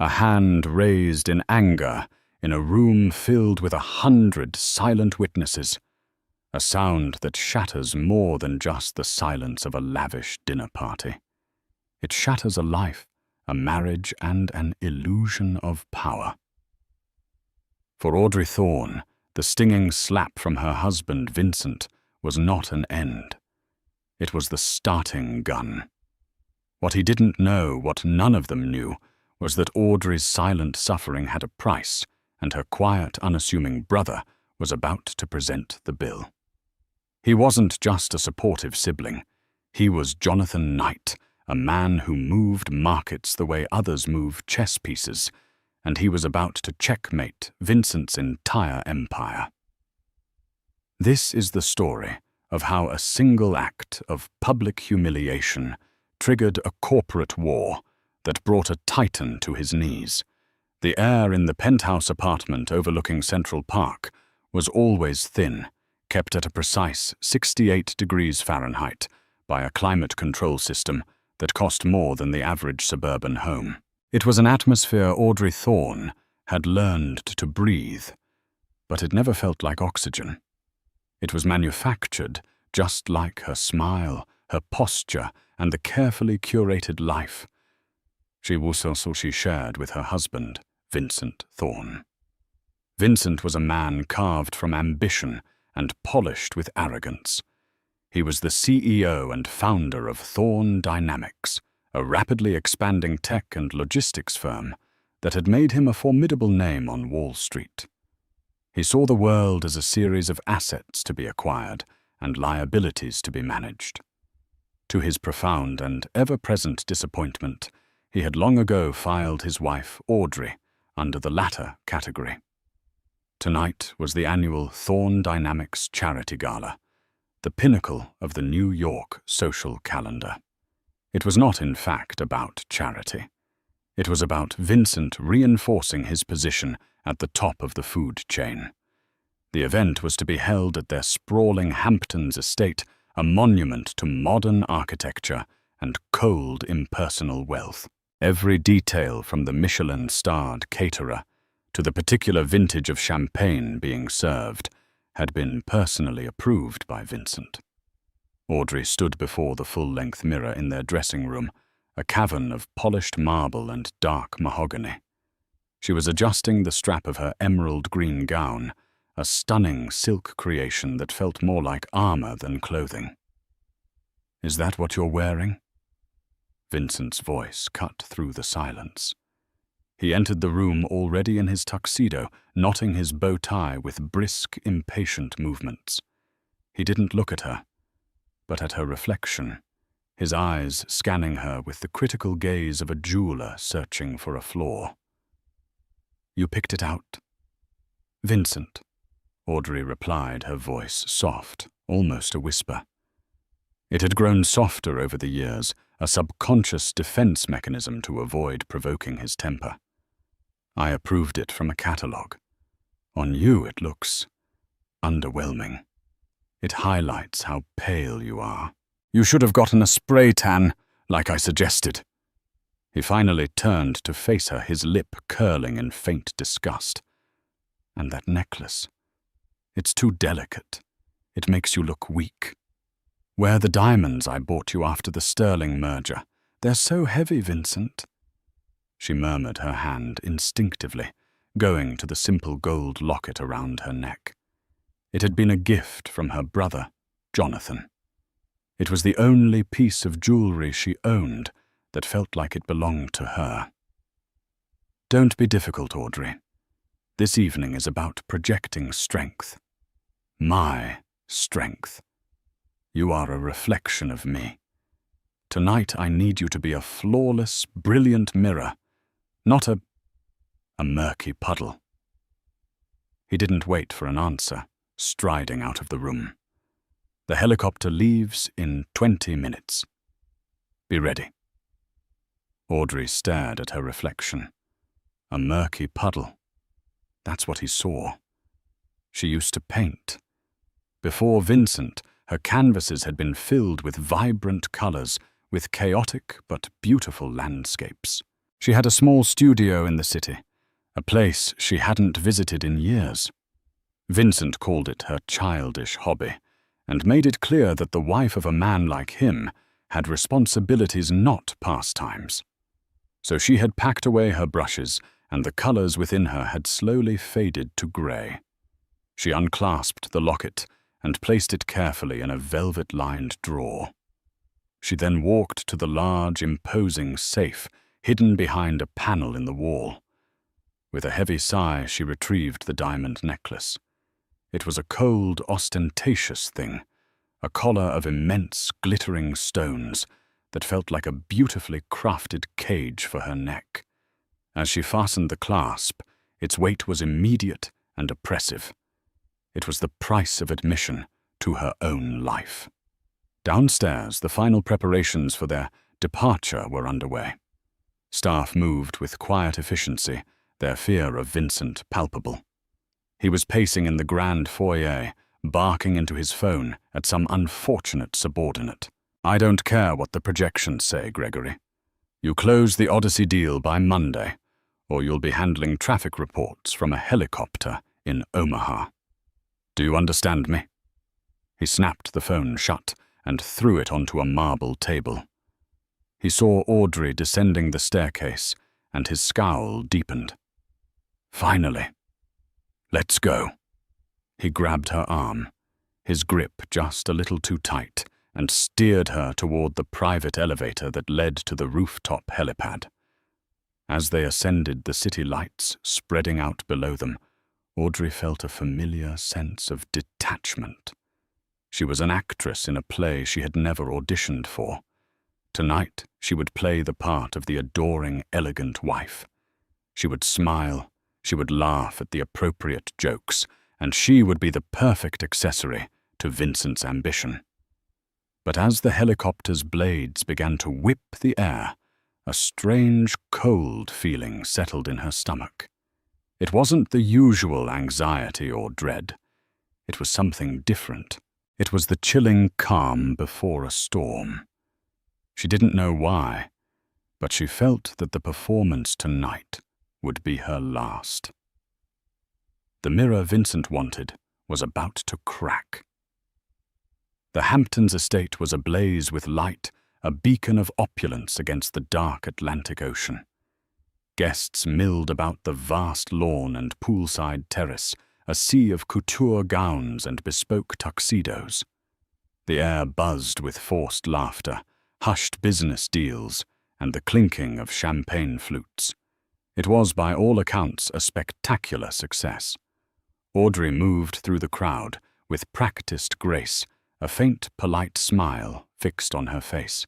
a hand raised in anger in a room filled with 100 silent witnesses, a sound that shatters more than just the silence of a lavish dinner party. It shatters a life, a marriage, and an illusion of power. For Audrey Thorne, the stinging slap from her husband, Vincent, was not an end. It was the starting gun. What he didn't know, what none of them knew, was that Audrey's silent suffering had a price, and her quiet, unassuming brother was about to present the bill. He wasn't just a supportive sibling. He was Jonathan Knight, a man who moved markets the way others move chess pieces, and he was about to checkmate Vincent's entire empire. This is the story of how a single act of public humiliation triggered a corporate war that brought a titan to his knees. The air in the penthouse apartment overlooking Central Park was always thin, kept at a precise 68 degrees Fahrenheit by a climate control system that cost more than the average suburban home. It was an atmosphere Audrey Thorne had learned to breathe, but it never felt like oxygen. It was manufactured just like her smile, her posture, and the carefully curated life she shared with her husband, Vincent Thorne. Vincent was a man carved from ambition and polished with arrogance. He was the CEO and founder of Thorne Dynamics, a rapidly expanding tech and logistics firm that had made him a formidable name on Wall Street. He saw the world as a series of assets to be acquired and liabilities to be managed. To his profound and ever-present disappointment, he had long ago filed his wife, Audrey, under the latter category. Tonight was the annual Thorne Dynamics Charity Gala, the pinnacle of the New York social calendar. It was not, in fact, about charity. It was about Vincent reinforcing his position at the top of the food chain. The event was to be held at their sprawling Hamptons estate, a monument to modern architecture and cold, impersonal wealth. Every detail from the Michelin-starred caterer to the particular vintage of champagne being served had been personally approved by Vincent. Audrey stood before the full-length mirror in their dressing room, a cavern of polished marble and dark mahogany. She was adjusting the strap of her emerald green gown, a stunning silk creation that felt more like armor than clothing. "Is that what you're wearing?" Vincent's voice cut through the silence. He entered the room already in his tuxedo, knotting his bow tie with brisk, impatient movements. He didn't look at her, but at her reflection, his eyes scanning her with the critical gaze of a jeweler searching for a flaw. "You picked it out?" "Vincent," Audrey replied, her voice soft, almost a whisper. It had grown softer over the years, a subconscious defense mechanism to avoid provoking his temper. "I approved it from a catalogue. On you it looks underwhelming. It highlights how pale you are. You should have gotten a spray tan, like I suggested." He finally turned to face her, his lip curling in faint disgust. "And that necklace. It's too delicate. It makes you look weak. Wear the diamonds I bought you after the Sterling merger. They're so heavy, Vincent." She murmured her hand instinctively, going to the simple gold locket around her neck. It had been a gift from her brother, Jonathan. It was the only piece of jewelry she owned that felt like it belonged to her. "Don't be difficult, Audrey. This evening is about projecting strength. My strength. You are a reflection of me. Tonight I need you to be a flawless, brilliant mirror, not a murky puddle." He didn't wait for an answer, striding out of the room. "The helicopter leaves in 20 minutes. Be ready." Audrey stared at her reflection. A murky puddle. That's what he saw. She used to paint. Before Vincent, her canvases had been filled with vibrant colors, with chaotic but beautiful landscapes. She had a small studio in the city, a place she hadn't visited in years. Vincent called it her childish hobby, and made it clear that the wife of a man like him had responsibilities, not pastimes. So she had packed away her brushes, and the colors within her had slowly faded to grey. She unclasped the locket and placed it carefully in a velvet-lined drawer. She then walked to the large, imposing safe hidden behind a panel in the wall. With a heavy sigh, she retrieved the diamond necklace. It was a cold, ostentatious thing, a collar of immense, glittering stones that felt like a beautifully crafted cage for her neck. As she fastened the clasp, its weight was immediate and oppressive. It was the price of admission to her own life. Downstairs, the final preparations for their departure were underway. Staff moved with quiet efficiency, their fear of Vincent palpable. He was pacing in the grand foyer, barking into his phone at some unfortunate subordinate. "I don't care what the projections say, Gregory. You close the Odyssey deal by Monday, or you'll be handling traffic reports from a helicopter in Omaha. Do you understand me?" He snapped the phone shut and threw it onto a marble table. He saw Audrey descending the staircase, and his scowl deepened. "Finally. Let's go." He grabbed her arm, his grip just a little too tight, and steered her toward the private elevator that led to the rooftop helipad. As they ascended, the city lights spreading out below them, Audrey felt a familiar sense of detachment. She was an actress in a play she had never auditioned for. Tonight, she would play the part of the adoring, elegant wife. She would smile, she would laugh at the appropriate jokes, and she would be the perfect accessory to Vincent's ambition. But as the helicopter's blades began to whip the air, a strange, cold feeling settled in her stomach. It wasn't the usual anxiety or dread. It was something different. It was the chilling calm before a storm. She didn't know why, but she felt that the performance tonight would be her last. The mirror Vincent wanted was about to crack. The Hamptons estate was ablaze with light, a beacon of opulence against the dark Atlantic Ocean. Guests milled about the vast lawn and poolside terrace, a sea of couture gowns and bespoke tuxedos. The air buzzed with forced laughter, hushed business deals, and the clinking of champagne flutes. It was, by all accounts, a spectacular success. Audrey moved through the crowd with practiced grace, a faint, polite smile fixed on her face.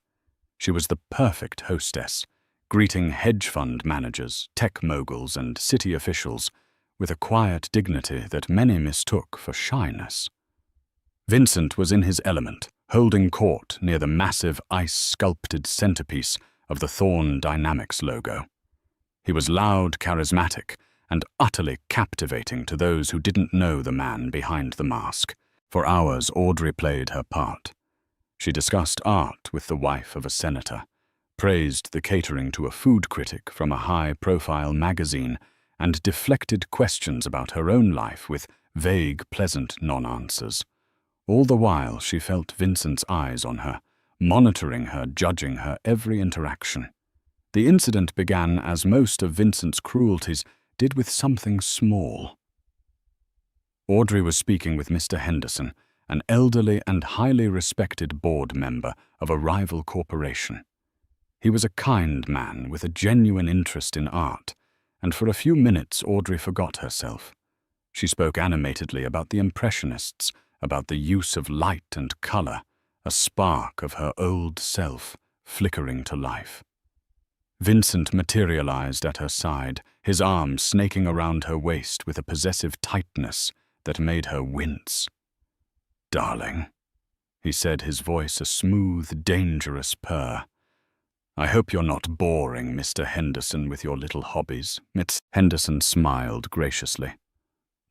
She was the perfect hostess, greeting hedge fund managers, tech moguls, and city officials with a quiet dignity that many mistook for shyness. Vincent was in his element, holding court near the massive ice-sculpted centerpiece of the Thorne Dynamics logo. He was loud, charismatic, and utterly captivating to those who didn't know the man behind the mask. For hours, Audrey played her part. She discussed art with the wife of a senator, praised the catering to a food critic from a high-profile magazine, and deflected questions about her own life with vague, pleasant non-answers. All the while, she felt Vincent's eyes on her, monitoring her, judging her every interaction. The incident began as most of Vincent's cruelties did, with something small. Audrey was speaking with Mr. Henderson, an elderly and highly respected board member of a rival corporation. He was a kind man with a genuine interest in art, and for a few minutes Audrey forgot herself. She spoke animatedly about the Impressionists, about the use of light and color, a spark of her old self flickering to life. Vincent materialized at her side, his arm snaking around her waist with a possessive tightness that made her wince. "Darling," he said, his voice a smooth, dangerous purr. "I hope you're not boring Mr. Henderson with your little hobbies." Miss Henderson smiled graciously.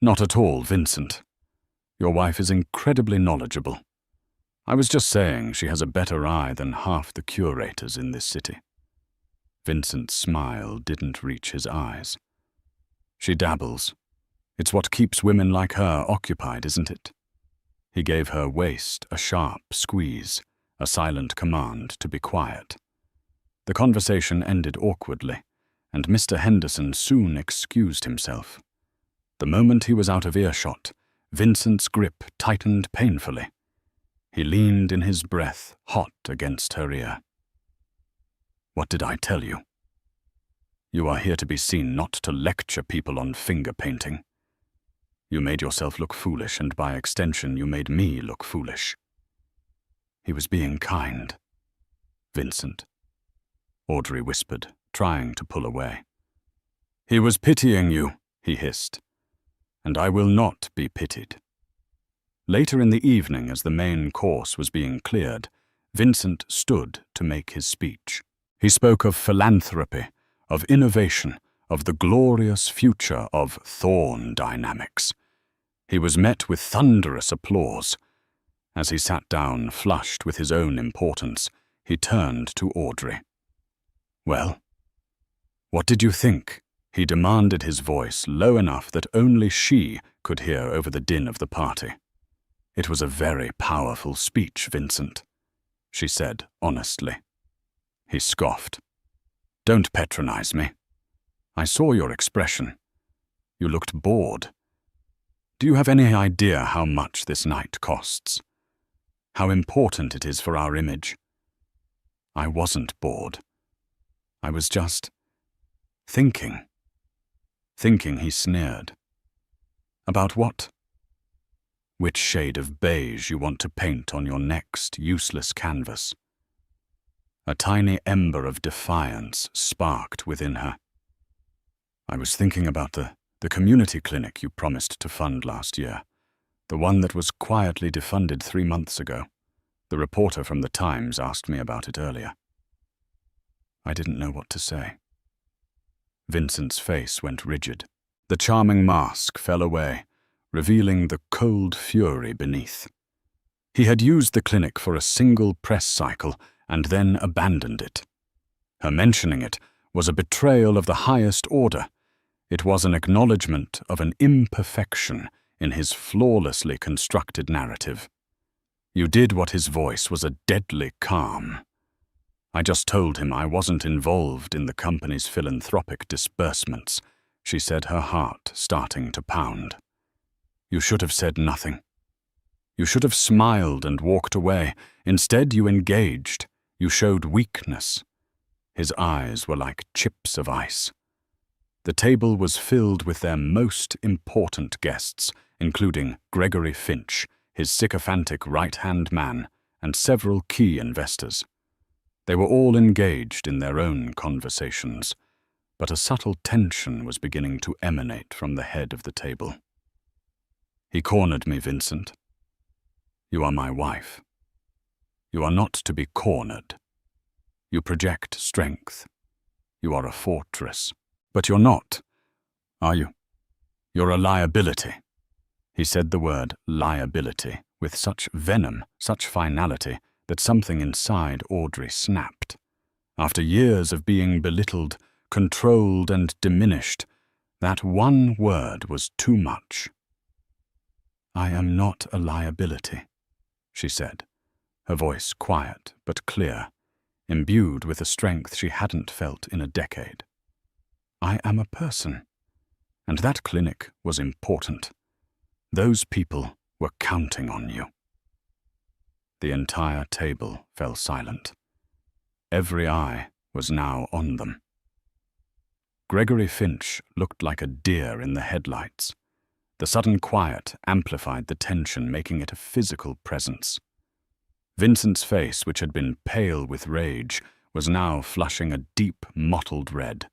"Not at all, Vincent. Your wife is incredibly knowledgeable. I was just saying she has a better eye than half the curators in this city." Vincent's smile didn't reach his eyes. She dabbles. It's what keeps women like her occupied, isn't it? He gave her waist a sharp squeeze, a silent command to be quiet. The conversation ended awkwardly, and Mr. Henderson soon excused himself. The moment he was out of earshot, Vincent's grip tightened painfully. He leaned in his breath, hot against her ear. "What did I tell you? You are here to be seen, not to lecture people on finger painting. You made yourself look foolish, and by extension you made me look foolish." "He was being kind, Vincent," Audrey whispered, trying to pull away. "He was pitying you," he hissed, "and I will not be pitied." Later in the evening, as the main course was being cleared, Vincent stood to make his speech. He spoke of philanthropy, of innovation, of the glorious future of Thorn dynamics. He was met with thunderous applause. As he sat down, flushed with his own importance, he turned to Audrey. "Well, what did you think?" he demanded, his voice low enough that only she could hear over the din of the party. "It was a very powerful speech, Vincent," she said honestly. He scoffed. "Don't patronize me. I saw your expression. You looked bored. Do you have any idea how much this night costs? How important it is for our image?" I wasn't bored. I was just thinking. Thinking, he sneered. "About what?" "Which shade of beige you want to paint on your next useless canvas." A tiny ember of defiance sparked within her. "I was thinking about the community clinic you promised to fund last year, the one that was quietly defunded 3 months ago. The reporter from the Times asked me about it earlier." I didn't know what to say. Vincent's face went rigid. The charming mask fell away, revealing the cold fury beneath. He had used the clinic for a single press cycle and then abandoned it. Her mentioning it was a betrayal of the highest order. It was an acknowledgement of an imperfection in his flawlessly constructed narrative. "You did what," his voice was a deadly calm. "I just told him I wasn't involved in the company's philanthropic disbursements," she said, her heart starting to pound. "You should have said nothing. You should have smiled and walked away. Instead, you engaged. You showed weakness." His eyes were like chips of ice. The table was filled with their most important guests, including Gregory Finch, his sycophantic right-hand man, and several key investors. They were all engaged in their own conversations, but a subtle tension was beginning to emanate from the head of the table. He cornered me, "Vincent. You are my wife. You are not to be cornered. You project strength. You are a fortress. But you're not, are you? You're a liability." He said the word liability with such venom, such finality, that something inside Audrey snapped. After years of being belittled, controlled, and diminished, that one word was too much. "I am not a liability," she said, her voice quiet but clear, imbued with a strength she hadn't felt in a decade. "I am a person, and that clinic was important. Those people were counting on you." The entire table fell silent. Every eye was now on them. Gregory Finch looked like a deer in the headlights. The sudden quiet amplified the tension, making it a physical presence. Vincent's face, which had been pale with rage, was now flushing a deep, mottled red.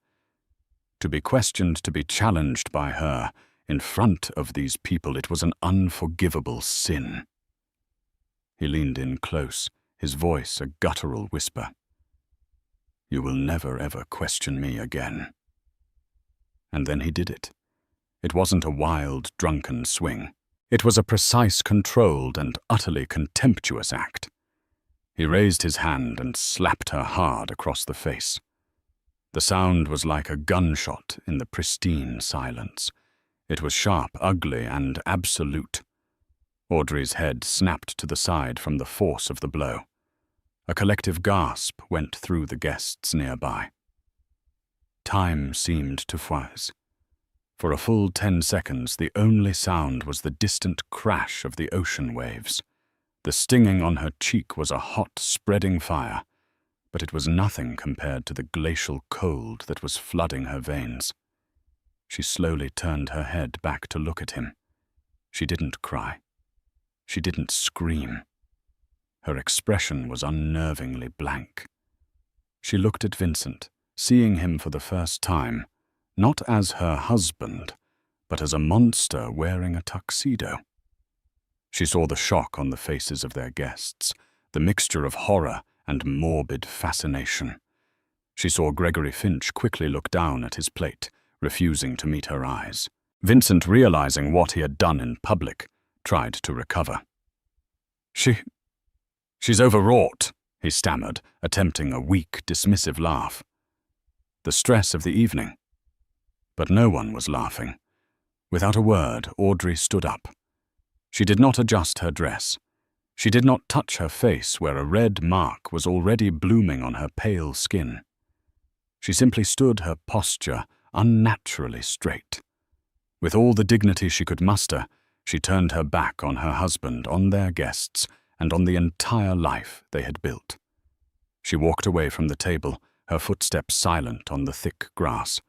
To be questioned, to be challenged by her, in front of these people, it was an unforgivable sin. He leaned in close, his voice a guttural whisper. "You will never ever question me again." And then he did it. It wasn't a wild, drunken swing. It was a precise, controlled, and utterly contemptuous act. He raised his hand and slapped her hard across the face. The sound was like a gunshot in the pristine silence. It was sharp, ugly, and absolute. Audrey's head snapped to the side from the force of the blow. A collective gasp went through the guests nearby. Time seemed to freeze. For a full 10 seconds, the only sound was the distant crash of the ocean waves. The stinging on her cheek was a hot, spreading fire, but it was nothing compared to the glacial cold that was flooding her veins. She slowly turned her head back to look at him. She didn't cry. She didn't scream. Her expression was unnervingly blank. She looked at Vincent, seeing him for the first time, not as her husband, but as a monster wearing a tuxedo. She saw the shock on the faces of their guests, the mixture of horror and morbid fascination. She saw Gregory Finch quickly look down at his plate, refusing to meet her eyes. Vincent, realizing what he had done in public, tried to recover. She's overwrought, he stammered, attempting a weak, dismissive laugh. The stress of the evening. But no one was laughing. Without a word, Audrey stood up. She did not adjust her dress. She did not touch her face where a red mark was already blooming on her pale skin. She simply stood, her posture unnaturally straight. With all the dignity she could muster, she turned her back on her husband, on their guests, and on the entire life they had built. She walked away from the table, her footsteps silent on the thick grass.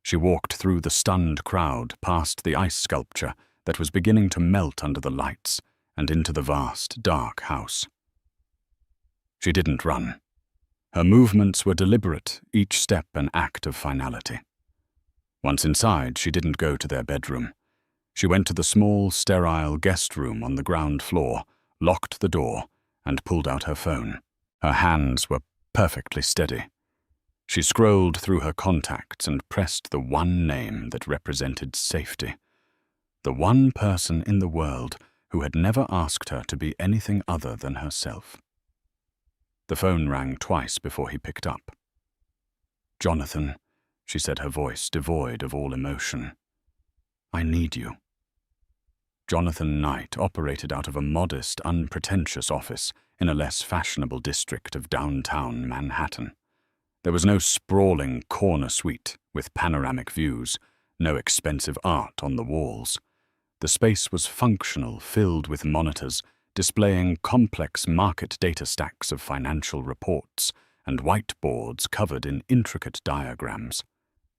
She walked through the stunned crowd, past the ice sculpture that was beginning to melt under the lights, and into the vast, dark house. She didn't run. Her movements were deliberate, each step an act of finality. Once inside, she didn't go to their bedroom. She went to the small, sterile guest room on the ground floor, locked the door, and pulled out her phone. Her hands were perfectly steady. She scrolled through her contacts and pressed the one name that represented safety. The one person in the world who had never asked her to be anything other than herself. The phone rang twice before he picked up. "Jonathan," she said, her voice devoid of all emotion. "I need you." Jonathan Knight operated out of a modest, unpretentious office in a less fashionable district of downtown Manhattan. There was no sprawling corner suite with panoramic views, no expensive art on the walls. The space was functional, filled with monitors, displaying complex market data stacks of financial reports and whiteboards covered in intricate diagrams.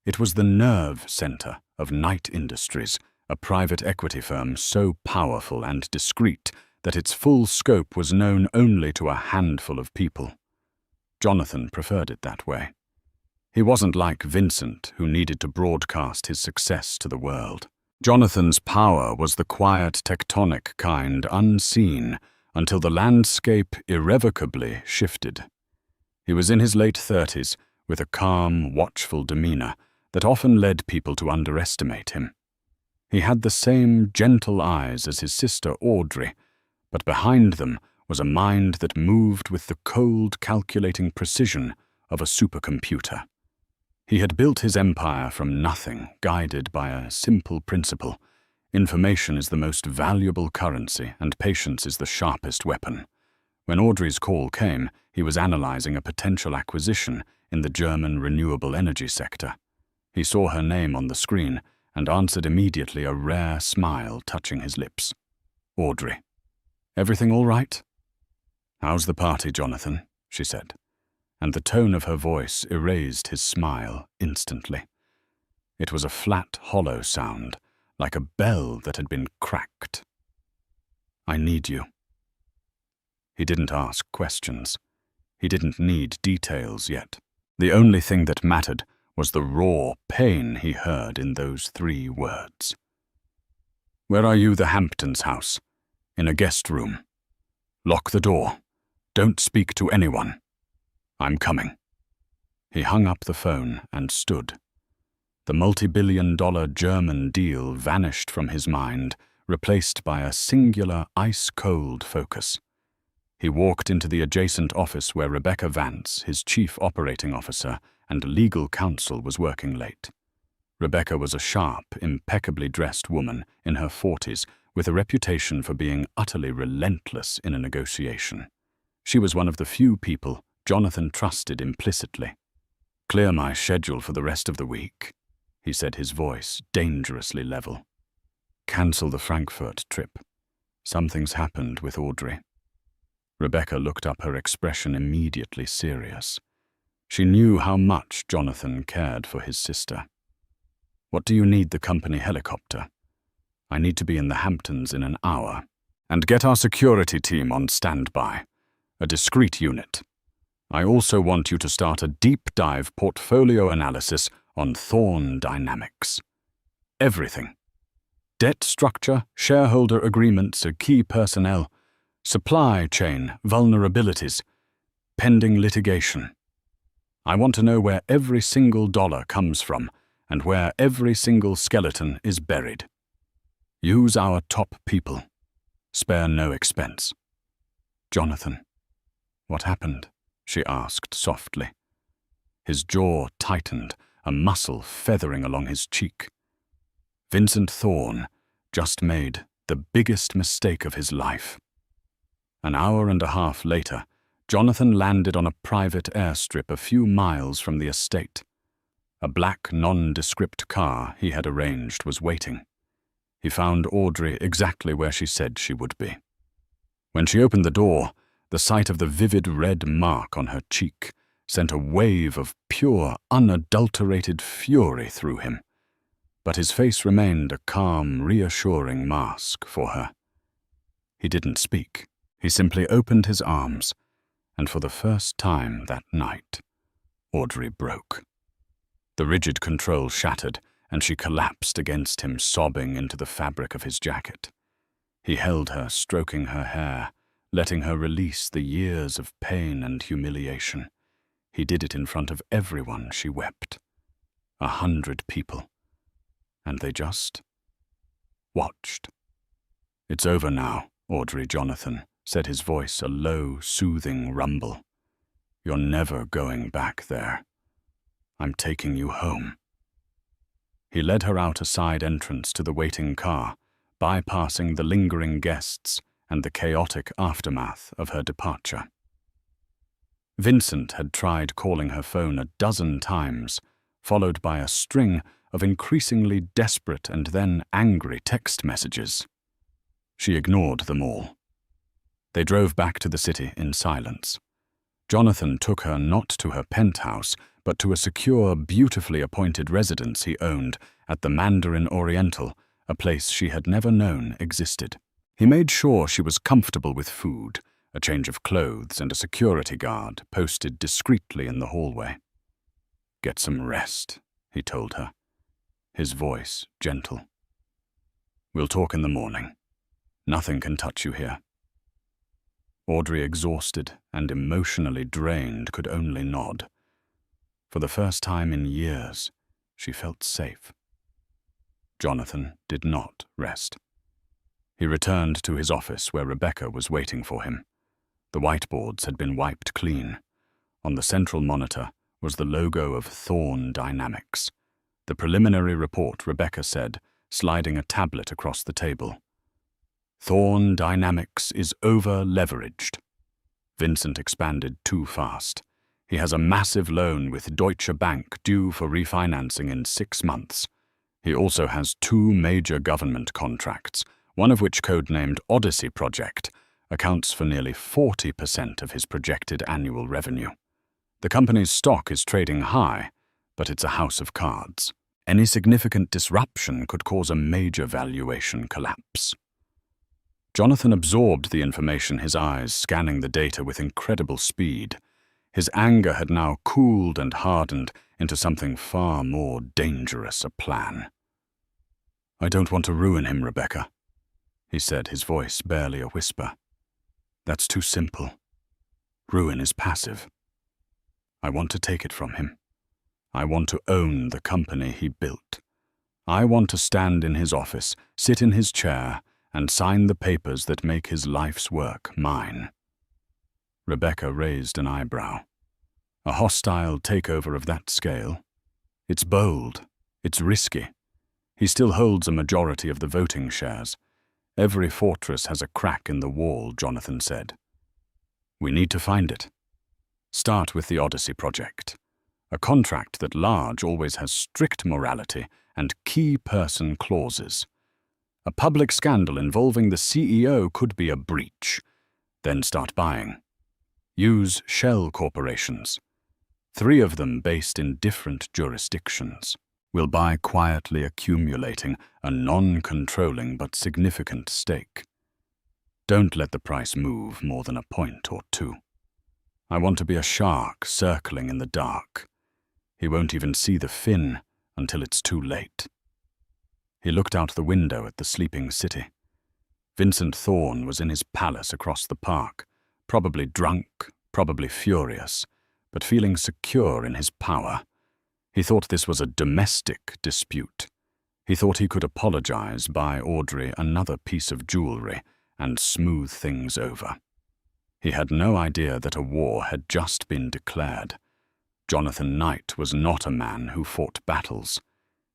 It was the nerve center of Knight Industries, a private equity firm so powerful and discreet that its full scope was known only to a handful of people. Jonathan preferred it that way. He wasn't like Vincent, who needed to broadcast his success to the world. Jonathan's power was the quiet, tectonic kind, unseen, until the landscape irrevocably shifted. He was in his late 30s, with a calm, watchful demeanor that often led people to underestimate him. He had the same gentle eyes as his sister Audrey, but behind them was a mind that moved with the cold, calculating precision of a supercomputer. He had built his empire from nothing, guided by a simple principle. Information is the most valuable currency, and patience is the sharpest weapon. When Audrey's call came, he was analyzing a potential acquisition in the German renewable energy sector. He saw her name on the screen and answered immediately, a rare smile touching his lips. "Audrey. Everything all right?" "How's the party, Jonathan?" she said, and the tone of her voice erased his smile instantly. It was a flat, hollow sound, like a bell that had been cracked. "I need you." He didn't ask questions. He didn't need details yet. The only thing that mattered was the raw pain he heard in those 3 words. "Where are you? The Hamptons house. In a guest room. Lock the door. Don't speak to anyone. I'm coming." He hung up the phone and stood. The multi-billion-dollar German deal vanished from his mind, replaced by a singular, ice-cold focus. He walked into the adjacent office where Rebecca Vance, his chief operating officer, and legal counsel was working late. Rebecca was a sharp, impeccably dressed woman in her 40s with a reputation for being utterly relentless in a negotiation. She was one of the few people Jonathan trusted implicitly. "Clear my schedule for the rest of the week," he said, his voice dangerously level. "Cancel the Frankfurt trip. Something's happened with Audrey." Rebecca looked up, her expression immediately serious. She knew how much Jonathan cared for his sister. "What do you need the company helicopter?" "I need to be in the Hamptons in an hour. And get our security team on standby. A discreet unit. I also want you to start a deep dive portfolio analysis on Thorn Dynamics. Everything. Debt structure, shareholder agreements, key personnel, supply chain vulnerabilities, pending litigation. I want to know where every single dollar comes from and where every single skeleton is buried. Use our top people. Spare no expense." "Jonathan, what happened?" she asked softly. His jaw tightened, a muscle feathering along his cheek. Vincent Thorn just made the biggest mistake of his life. An hour and a half later, Jonathan landed on a private airstrip a few miles from the estate. A black, nondescript car he had arranged was waiting. He found Audrey exactly where she said she would be. When she opened the door, the sight of the vivid red mark on her cheek sent a wave of pure, unadulterated fury through him. But his face remained a calm, reassuring mask for her. He didn't speak. He simply opened his arms, and for the first time that night, Audrey broke. The rigid control shattered, and she collapsed against him, sobbing into the fabric of his jacket. He held her, stroking her hair, letting her release the years of pain and humiliation. He did it in front of everyone. She wept. 100 people. And they just watched. "It's over now, Audrey," Jonathan said, his voice a low, soothing rumble. "You're never going back there. I'm taking you home." He led her out a side entrance to the waiting car, bypassing the lingering guests and the chaotic aftermath of her departure. Vincent had tried calling her phone a dozen times, followed by a string of increasingly desperate and then angry text messages. She ignored them all. They drove back to the city in silence. Jonathan took her not to her penthouse, but to a secure, beautifully appointed residence he owned at the Mandarin Oriental, a place she had never known existed. He made sure she was comfortable with food, a change of clothes, and a security guard posted discreetly in the hallway. "Get some rest," he told her, his voice gentle. "We'll talk in the morning. Nothing can touch you here." Audrey, exhausted and emotionally drained, could only nod. For the first time in years, she felt safe. Jonathan did not rest. He returned to his office where Rebecca was waiting for him. The whiteboards had been wiped clean. On the central monitor was the logo of Thorn Dynamics. The preliminary report, Rebecca said, sliding a tablet across the table. "Thorn Dynamics is over-leveraged." Vincent expanded too fast. "He has a massive loan with Deutsche Bank due for refinancing in 6 months. He also has 2 major government contracts, one of which, codenamed Odyssey Project, accounts for nearly 40% of his projected annual revenue. The company's stock is trading high, but it's a house of cards. Any significant disruption could cause a major valuation collapse." Jonathan absorbed the information, his eyes scanning the data with incredible speed. His anger had now cooled and hardened into something far more dangerous, a plan. "I don't want to ruin him, Rebecca," he said, his voice barely a whisper. "That's too simple. Ruin is passive. I want to take it from him. I want to own the company he built. I want to stand in his office, sit in his chair, and sign the papers that make his life's work mine." Rebecca raised an eyebrow. A hostile takeover of that scale? It's bold. It's risky. He still holds a majority of the voting shares. Every fortress has a crack in the wall, Jonathan said. We need to find it. Start with the Odyssey project. A contract that large always has strict morality and key person clauses. A public scandal involving the CEO could be a breach. Then start buying. Use shell corporations. 3 of them based in different jurisdictions. Will buy quietly, accumulating a non-controlling but significant stake. Don't let the price move more than a point or 2. I want to be a shark circling in the dark. He won't even see the fin until it's too late. He looked out the window at the sleeping city. Vincent Thorne was in his palace across the park, probably drunk, probably furious, but feeling secure in his power. He thought this was a domestic dispute. He thought he could apologize, buy Audrey another piece of jewelry, and smooth things over. He had no idea that a war had just been declared. Jonathan Knight was not a man who fought battles.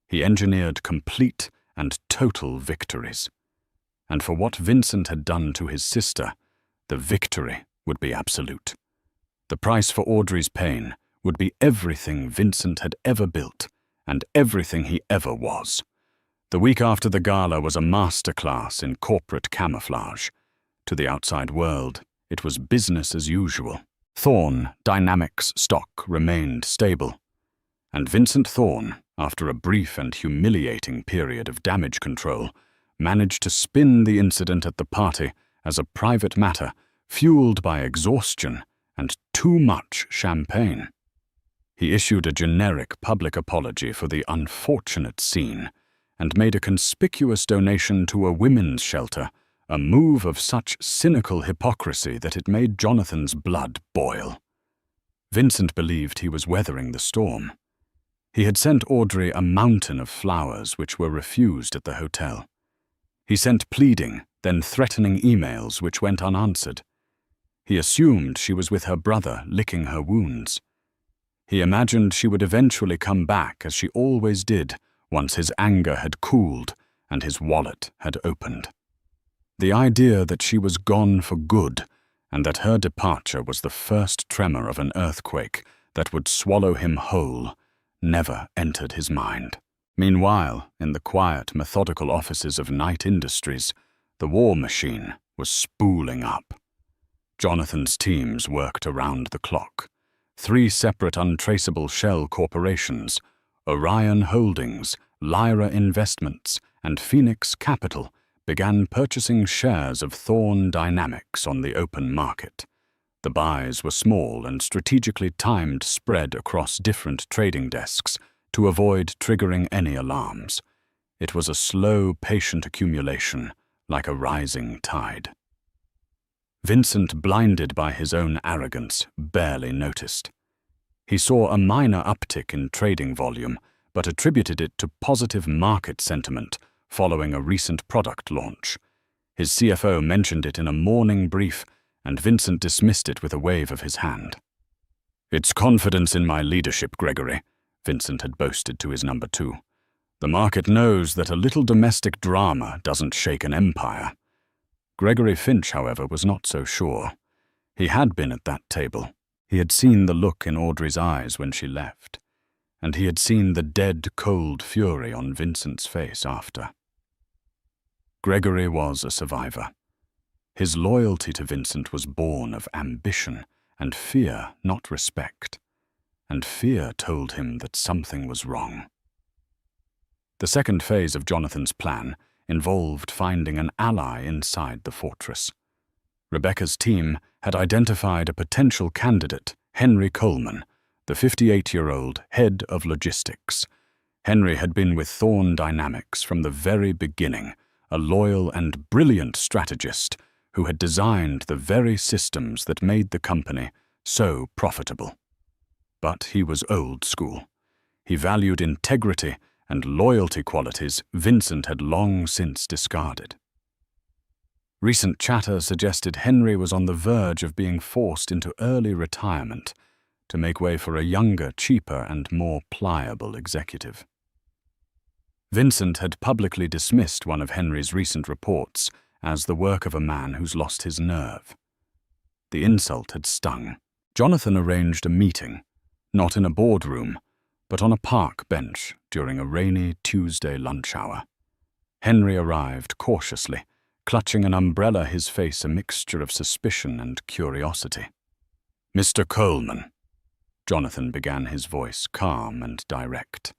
He engineered complete and total victories. And for what Vincent had done to his sister, the victory would be absolute. The price for Audrey's pain would be everything Vincent had ever built and everything he ever was. The week after the gala was a masterclass in corporate camouflage. To the outside world, it was business as usual. Thorne Dynamics stock remained stable, and Vincent Thorne, after a brief and humiliating period of damage control, managed to spin the incident at the party as a private matter fueled by exhaustion and too much champagne. He issued a generic public apology for the unfortunate scene and made a conspicuous donation to a women's shelter, a move of such cynical hypocrisy that it made Jonathan's blood boil. Vincent believed he was weathering the storm. He had sent Audrey a mountain of flowers which were refused at the hotel. He sent pleading, then threatening emails which went unanswered. He assumed she was with her brother, licking her wounds. He imagined she would eventually come back, as she always did, once his anger had cooled and his wallet had opened. The idea that she was gone for good and that her departure was the first tremor of an earthquake that would swallow him whole never entered his mind. Meanwhile, in the quiet, methodical offices of Knight Industries, the war machine was spooling up. Jonathan's teams worked around the clock. 3 separate untraceable shell corporations, Orion Holdings, Lyra Investments, and Phoenix Capital, began purchasing shares of Thorne Dynamics on the open market. The buys were small and strategically timed, spread across different trading desks to avoid triggering any alarms. It was a slow, patient accumulation, like a rising tide. Vincent, blinded by his own arrogance, barely noticed. He saw a minor uptick in trading volume, but attributed it to positive market sentiment following a recent product launch. His CFO mentioned it in a morning brief, and Vincent dismissed it with a wave of his hand. "It's confidence in my leadership, Gregory," Vincent had boasted to his number 2. "The market knows that a little domestic drama doesn't shake an empire." Gregory Finch, however, was not so sure. He had been at that table. He had seen the look in Audrey's eyes when she left, and he had seen the dead, cold fury on Vincent's face after. Gregory was a survivor. His loyalty to Vincent was born of ambition and fear, not respect, and fear told him that something was wrong. The second phase of Jonathan's plan involved finding an ally inside the fortress. Rebecca's team had identified a potential candidate, Henry Coleman, the 58-year-old head of logistics. Henry had been with Thorne Dynamics from the very beginning, a loyal and brilliant strategist who had designed the very systems that made the company so profitable. But he was old school. He valued integrity and loyalty qualities Vincent had long since discarded. Recent chatter suggested Henry was on the verge of being forced into early retirement, to make way for a younger, cheaper, and more pliable executive. Vincent had publicly dismissed one of Henry's recent reports as the work of a man who's lost his nerve. The insult had stung. Jonathan arranged a meeting, not in a boardroom, but on a park bench during a rainy Tuesday lunch hour. Henry arrived cautiously, clutching an umbrella, his face a mixture of suspicion and curiosity. "Mr. Coleman," Jonathan began, his voice calm and direct.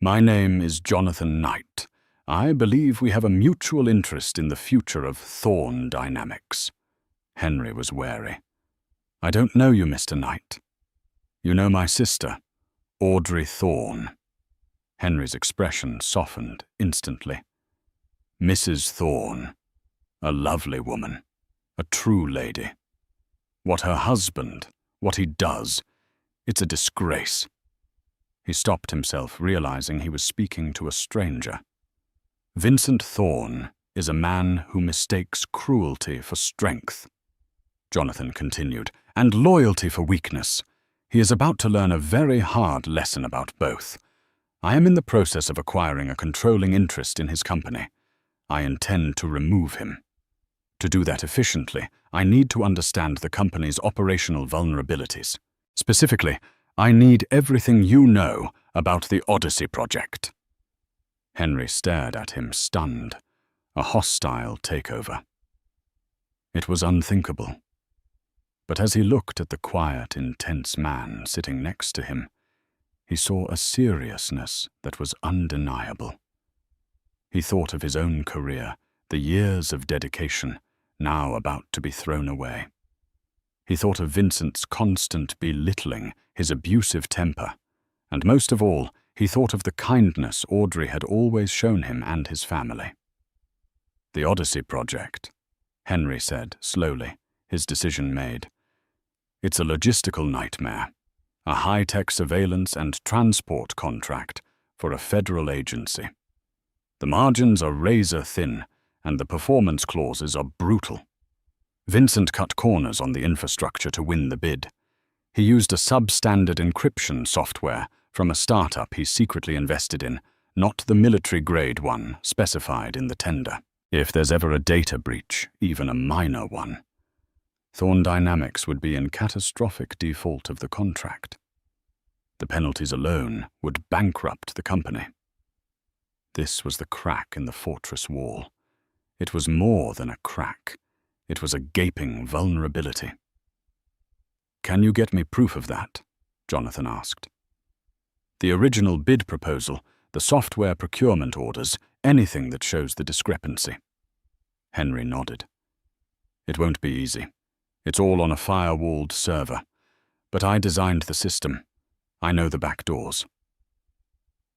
"My name is Jonathan Knight. I believe we have a mutual interest in the future of Thorn Dynamics." Henry was wary. "I don't know you, Mr. Knight. You know my sister, Audrey Thorn." Henry's expression softened instantly. "Mrs. Thorn, a lovely woman, a true lady. What her husband, what he does, it's a disgrace." He stopped himself, realizing he was speaking to a stranger. "Vincent Thorn is a man who mistakes cruelty for strength," Jonathan continued, "and loyalty for weakness. He is about to learn a very hard lesson about both. I am in the process of acquiring a controlling interest in his company. I intend to remove him. To do that efficiently, I need to understand the company's operational vulnerabilities. Specifically, I need everything you know about the Odyssey project." Henry stared at him, stunned. A hostile takeover. It was unthinkable. But as he looked at the quiet, intense man sitting next to him, he saw a seriousness that was undeniable. He thought of his own career, the years of dedication, now about to be thrown away. He thought of Vincent's constant belittling, his abusive temper, and most of all, he thought of the kindness Audrey had always shown him and his family. "The Odyssey project," Henry said slowly, his decision made. "It's a logistical nightmare, a high-tech surveillance and transport contract for a federal agency. The margins are razor-thin, and the performance clauses are brutal. Vincent cut corners on the infrastructure to win the bid. He used a substandard encryption software from a startup he secretly invested in, not the military-grade one specified in the tender. If there's ever a data breach, even a minor one, Thorn Dynamics would be in catastrophic default of the contract. The penalties alone would bankrupt the company." This was the crack in the fortress wall. It was more than a crack. It was a gaping vulnerability. "Can you get me proof of that?" Jonathan asked. "The original bid proposal, the software procurement orders, anything that shows the discrepancy." Henry nodded. "It won't be easy. It's all on a firewalled server. But I designed the system. I know the back doors."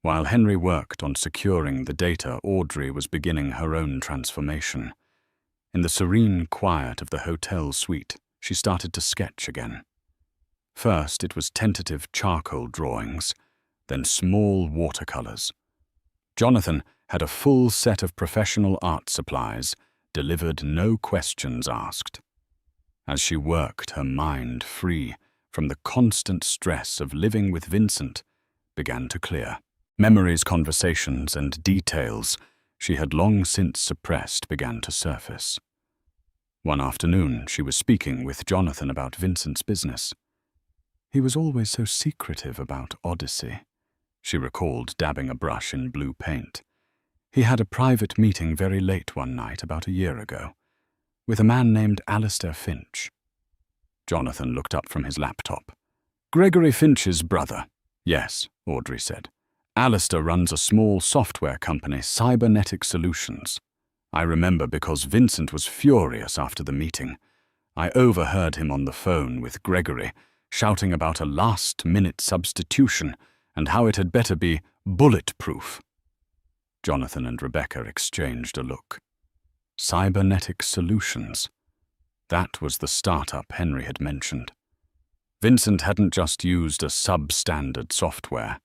While Henry worked on securing the data, Audrey was beginning her own transformation. In the serene quiet of the hotel suite, she started to sketch again. First, it was tentative charcoal drawings, then small watercolors. Jonathan had a full set of professional art supplies, delivered no questions asked. As she worked, her mind, free from the constant stress of living with Vincent, began to clear. Memories, conversations, and details she had long since suppressed began to surface. One afternoon, she was speaking with Jonathan about Vincent's business. "He was always so secretive about Odyssey," she recalled, dabbing a brush in blue paint. "He had a private meeting very late one night about a year ago, with a man named Alistair Finch." Jonathan looked up from his laptop. "Gregory Finch's brother." "Yes," Audrey said. "Alistair runs a small software company, Cybernetic Solutions. I remember because Vincent was furious after the meeting. I overheard him on the phone with Gregory, shouting about a last-minute substitution and how it had better be bulletproof." Jonathan and Rebecca exchanged a look. Cybernetic Solutions. That was the startup Henry had mentioned. Vincent hadn't just used a substandard software.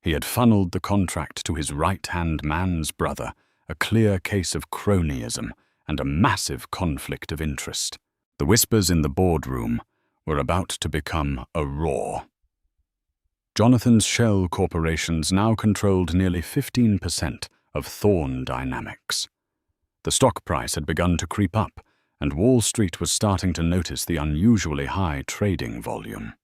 He had funneled the contract to his right-hand man's brother, a clear case of cronyism and a massive conflict of interest. The whispers in the boardroom were about to become a roar. Jonathan's shell corporations now controlled nearly 15% of Thorne Dynamics. The stock price had begun to creep up, and Wall Street was starting to notice the unusually high trading volume.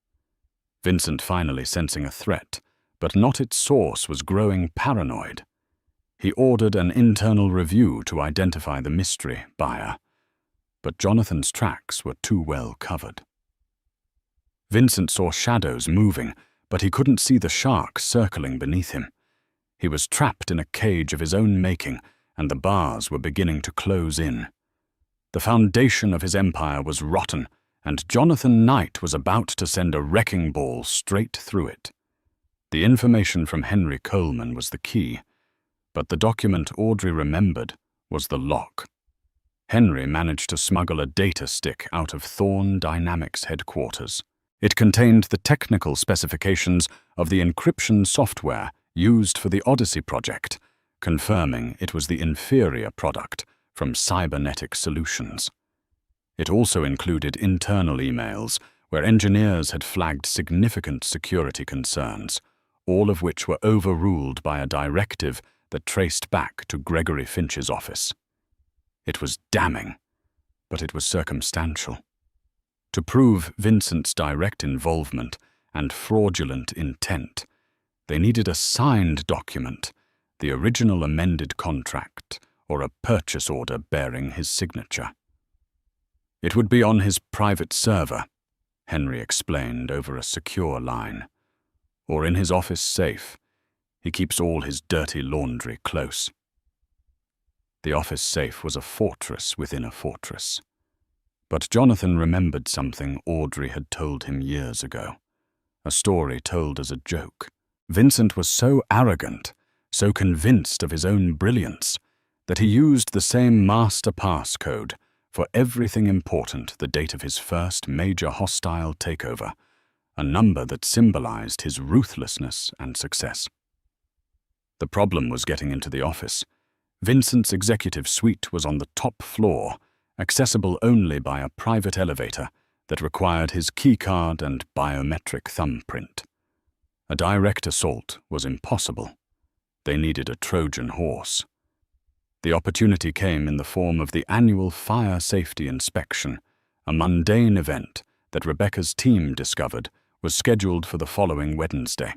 Vincent, finally sensing a threat, but not its source, was growing paranoid. He ordered an internal review to identify the mystery buyer, but Jonathan's tracks were too well covered. Vincent saw shadows moving, but he couldn't see the shark circling beneath him. He was trapped in a cage of his own making, and the bars were beginning to close in. The foundation of his empire was rotten, and Jonathan Knight was about to send a wrecking ball straight through it. The information from Henry Coleman was the key, but the document Audrey remembered was the lock. Henry managed to smuggle a data stick out of Thorne Dynamics headquarters. It contained the technical specifications of the encryption software used for the Odyssey project, confirming it was the inferior product from Cybernetic Solutions. It also included internal emails where engineers had flagged significant security concerns, all of which were overruled by a directive that traced back to Gregory Finch's office. It was damning, but it was circumstantial. To prove Vincent's direct involvement and fraudulent intent, they needed a signed document, the original amended contract, or a purchase order bearing his signature. It would be on his private server, Henry explained over a secure line, or in his office safe. He keeps all his dirty laundry close. The office safe was a fortress within a fortress. But Jonathan remembered something Audrey had told him years ago, a story told as a joke. Vincent was so arrogant, so convinced of his own brilliance, that he used the same master passcode for everything important the date of his first major hostile takeover, a number that symbolized his ruthlessness and success. The problem was getting into the office. Vincent's executive suite was on the top floor, accessible only by a private elevator that required his keycard and biometric thumbprint. A direct assault was impossible. They needed a Trojan horse. The opportunity came in the form of the annual fire safety inspection, a mundane event that Rebecca's team discovered was scheduled for the following Wednesday.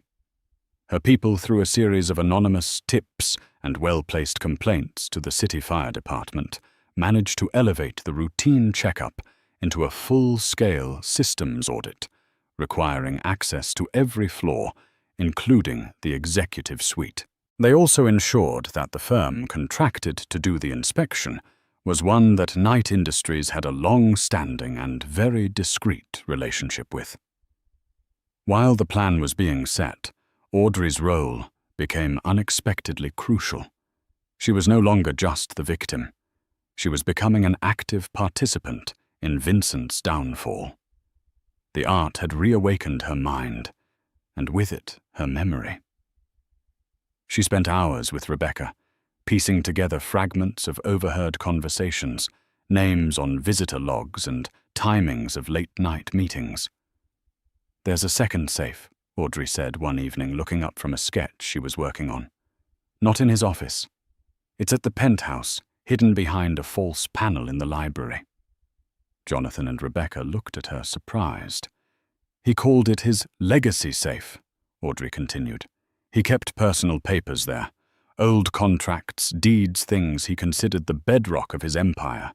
Her people, through a series of anonymous tips and well-placed complaints to the city fire department, managed to elevate the routine checkup into a full-scale systems audit, requiring access to every floor, including the executive suite. They also ensured that the firm contracted to do the inspection was one that Knight Industries had a long-standing and very discreet relationship with. While the plan was being set, Audrey's role became unexpectedly crucial. She was no longer just the victim. She was becoming an active participant in Vincent's downfall. The art had reawakened her mind, and with it, her memory. She spent hours with Rebecca, piecing together fragments of overheard conversations, names on visitor logs, and timings of late-night meetings. "There's a second safe," Audrey said one evening, looking up from a sketch she was working on. "Not in his office. It's at the penthouse, hidden behind a false panel in the library." Jonathan and Rebecca looked at her, surprised. "He called it his legacy safe," Audrey continued. "He kept personal papers there, old contracts, deeds, things he considered the bedrock of his empire.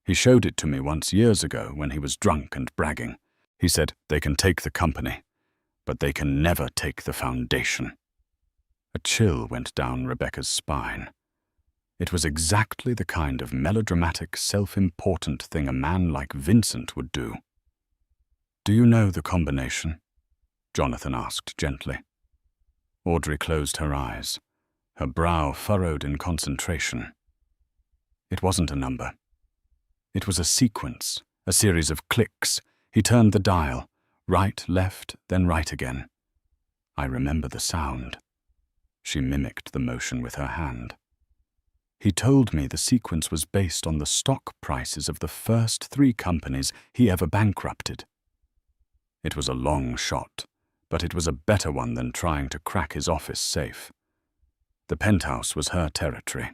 He showed it to me once years ago when he was drunk and bragging. He said, 'They can take the company, but they can never take the foundation.'" A chill went down Rebecca's spine. It was exactly the kind of melodramatic, self-important thing a man like Vincent would do. "Do you know the combination?" Jonathan asked gently. Audrey closed her eyes, her brow furrowed in concentration. It wasn't a number. It was a sequence, a series of clicks. He turned the dial, right, left, then right again. "I remember the sound." She mimicked the motion with her hand. "He told me the sequence was based on the stock prices of the first 3 companies he ever bankrupted." It was a long shot, but it was a better one than trying to crack his office safe. The penthouse was her territory.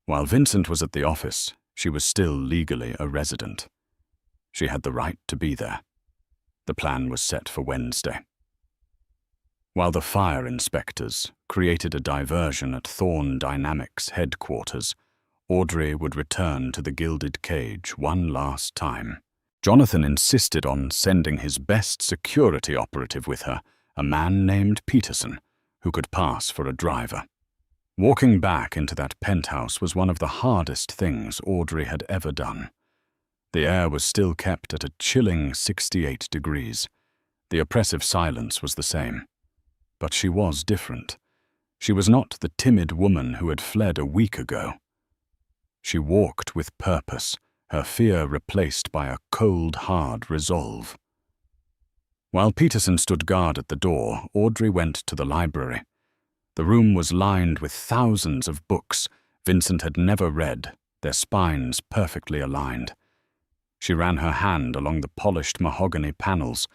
While Vincent was at the office, she was still legally a resident. She had the right to be there. The plan was set for Wednesday. While the fire inspectors created a diversion at Thorn Dynamics headquarters, Audrey would return to the gilded cage one last time. Jonathan insisted on sending his best security operative with her, a man named Peterson, who could pass for a driver. Walking back into that penthouse was one of the hardest things Audrey had ever done. The air was still kept at a chilling 68 degrees. The oppressive silence was the same. But she was different. She was not the timid woman who had fled a week ago. She walked with purpose, her fear replaced by a cold, hard resolve. While Peterson stood guard at the door, Audrey went to the library. The room was lined with thousands of books Vincent had never read, their spines perfectly aligned. She ran her hand along the polished mahogany panels,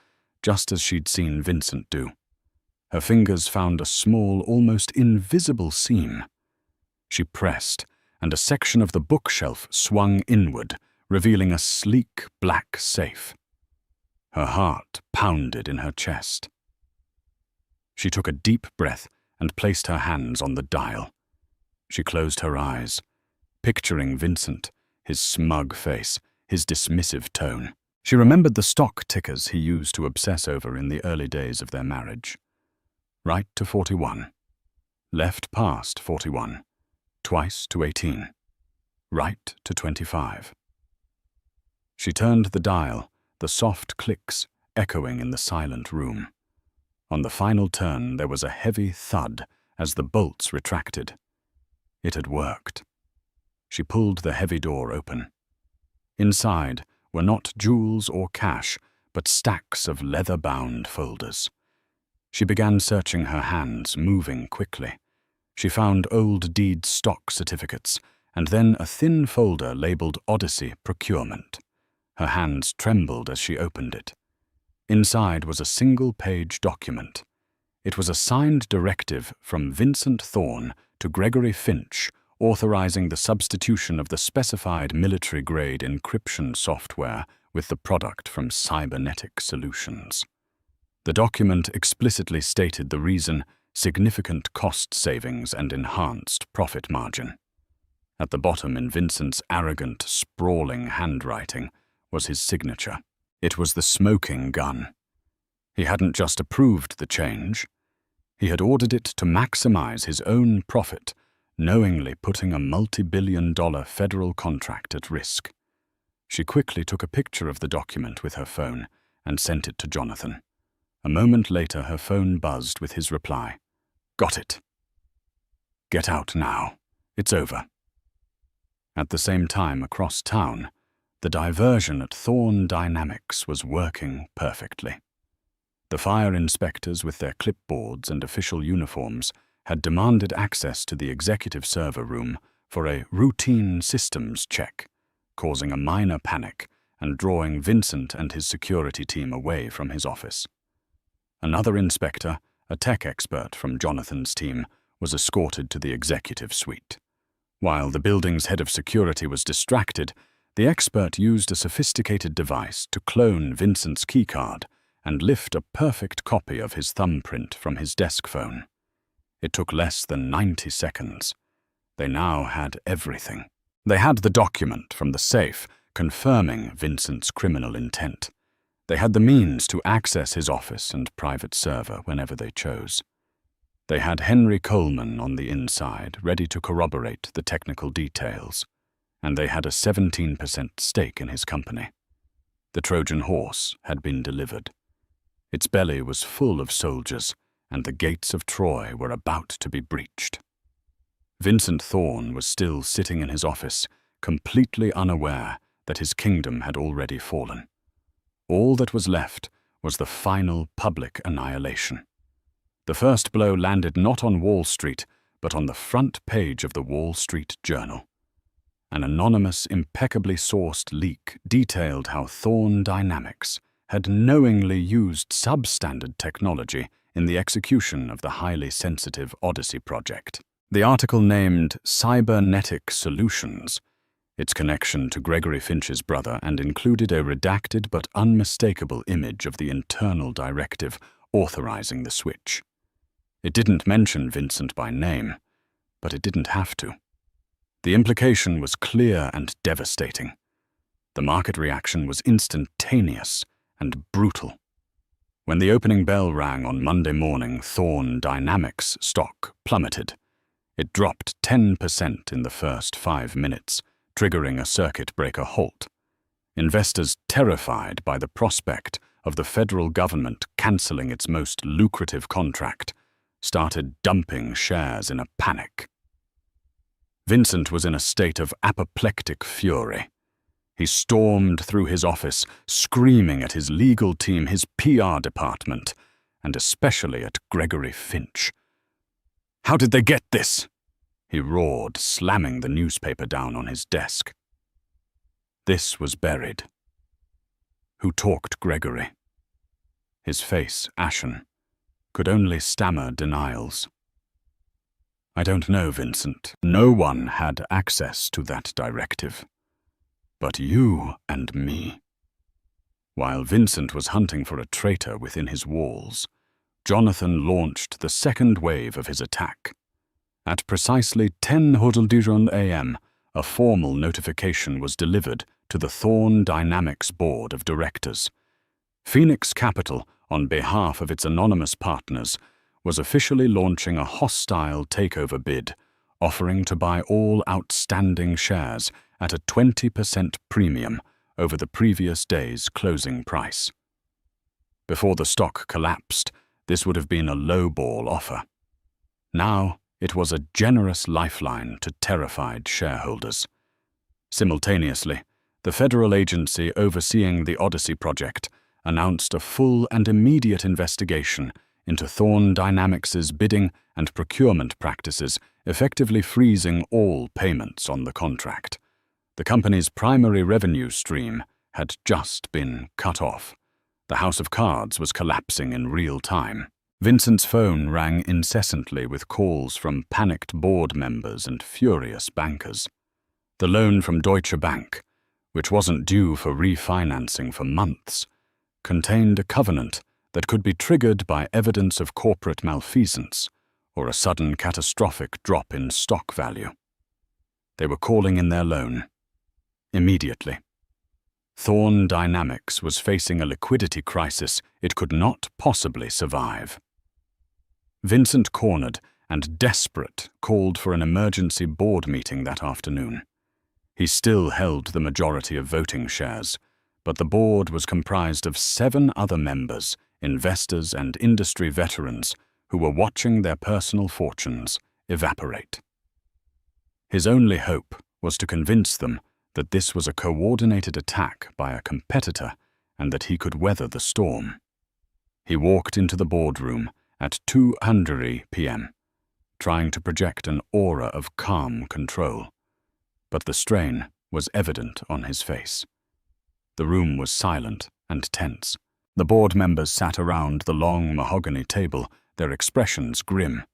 just as she'd seen Vincent do. Her fingers found a small, almost invisible seam. She pressed, and a section of the bookshelf swung inward, revealing a sleek black safe. Her heart pounded in her chest. She took a deep breath and placed her hands on the dial. She closed her eyes, picturing Vincent, his smug face, his dismissive tone. She remembered the stock tickers he used to obsess over in the early days of their marriage. Right to 41. Left past 41. Twice to 18. Right to 25. She turned the dial, the soft clicks echoing in the silent room. On the final turn, there was a heavy thud as the bolts retracted. It had worked. She pulled the heavy door open. Inside were not jewels or cash, but stacks of leather-bound folders. She began searching her hands, moving quickly. She found old deed stock certificates, and then a thin folder labeled Odyssey Procurement. Her hands trembled as she opened it. Inside was a single-page document. It was a signed directive from Vincent Thorn to Gregory Finch, authorizing the substitution of the specified military-grade encryption software with the product from Cybernetic Solutions. The document explicitly stated the reason: significant cost savings and enhanced profit margin. At the bottom, in Vincent's arrogant, sprawling handwriting, was his signature. It was the smoking gun. He hadn't just approved the change. He had ordered it to maximize his own profit, knowingly putting a multi-billion-dollar federal contract at risk. She quickly took a picture of the document with her phone and sent it to Jonathan. A moment later, her phone buzzed with his reply. "Got it. Get out now. It's over." At the same time, across town, the diversion at Thorn Dynamics was working perfectly. The fire inspectors, with their clipboards and official uniforms, had demanded access to the executive server room for a routine systems check, causing a minor panic and drawing Vincent and his security team away from his office. Another inspector, a tech expert from Jonathan's team, was escorted to the executive suite. While the building's head of security was distracted, the expert used a sophisticated device to clone Vincent's keycard and lift a perfect copy of his thumbprint from his desk phone. It took less than 90 seconds. They now had everything. They had the document from the safe confirming Vincent's criminal intent. They had the means to access his office and private server whenever they chose. They had Henry Coleman on the inside, ready to corroborate the technical details, and they had a 17% stake in his company. The Trojan horse had been delivered. Its belly was full of soldiers, and the gates of Troy were about to be breached. Vincent Thorn was still sitting in his office, completely unaware that his kingdom had already fallen. All that was left was the final public annihilation. The first blow landed not on Wall Street, but on the front page of the Wall Street Journal. An anonymous, impeccably sourced leak detailed how Thorn Dynamics had knowingly used substandard technology in the execution of the highly sensitive Odyssey project. The article named Cybernetic Solutions its connection to Gregory Finch's brother and included a redacted but unmistakable image of the internal directive authorizing the switch. It didn't mention Vincent by name, but it didn't have to. The implication was clear and devastating. The market reaction was instantaneous and brutal. When the opening bell rang on Monday morning, Thorn Dynamics stock plummeted. It dropped 10% in the first 5 minutes, triggering a circuit breaker halt. Investors, terrified by the prospect of the federal government cancelling its most lucrative contract, started dumping shares in a panic. Vincent was in a state of apoplectic fury. He stormed through his office, screaming at his legal team, his PR department, and especially at Gregory Finch. "How did they get this?" he roared, slamming the newspaper down on his desk. This was buried. Who talked Gregory? His face ashen, could only stammer denials. "I don't know, Vincent. No one had access to that directive. But you and me." While Vincent was hunting for a traitor within his walls, Jonathan launched the second wave of his attack. At precisely 10:00 a.m., a formal notification was delivered to the Thorn Dynamics Board of Directors. Phoenix Capital, on behalf of its anonymous partners, was officially launching a hostile takeover bid, offering to buy all outstanding shares at a 20% premium over the previous day's closing price. Before the stock collapsed, this would have been a lowball offer. Now, it was a generous lifeline to terrified shareholders. Simultaneously, the federal agency overseeing the Odyssey project announced a full and immediate investigation into Thorn Dynamics' bidding and procurement practices, effectively freezing all payments on the contract. The company's primary revenue stream had just been cut off. The house of cards was collapsing in real time. Vincent's phone rang incessantly with calls from panicked board members and furious bankers. The loan from Deutsche Bank, which wasn't due for refinancing for months, contained a covenant that could be triggered by evidence of corporate malfeasance or a sudden catastrophic drop in stock value. They were calling in their loan. Immediately. Thorn Dynamics was facing a liquidity crisis it could not possibly survive. Vincent, cornered and desperate, called for an emergency board meeting that afternoon. He still held the majority of voting shares, but the board was comprised of 7 other members, investors and industry veterans who were watching their personal fortunes evaporate. His only hope was to convince them that this was a coordinated attack by a competitor and that he could weather the storm. He walked into the boardroom at 2:00 p.m., trying to project an aura of calm control. But the strain was evident on his face. The room was silent and tense. The board members sat around the long mahogany table, their expressions grim.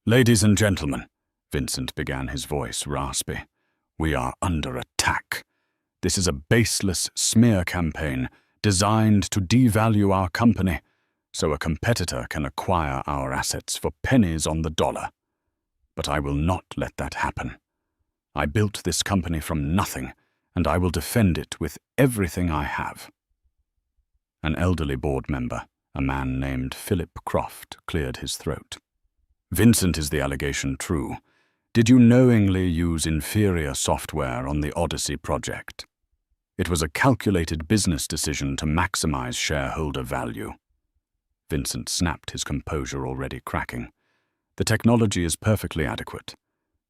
"Ladies and gentlemen," Vincent began, his voice raspy, "we are under attack. This is a baseless smear campaign designed to devalue our company so a competitor can acquire our assets for pennies on the dollar. But I will not let that happen. I built this company from nothing, and I will defend it with everything I have." An elderly board member, a man named Philip Croft, cleared his throat. "Vincent, is the allegation true? Did you knowingly use inferior software on the Odyssey project?" "It was a calculated business decision to maximize shareholder value." Vincent snapped, his composure already cracking. "The technology is perfectly adequate."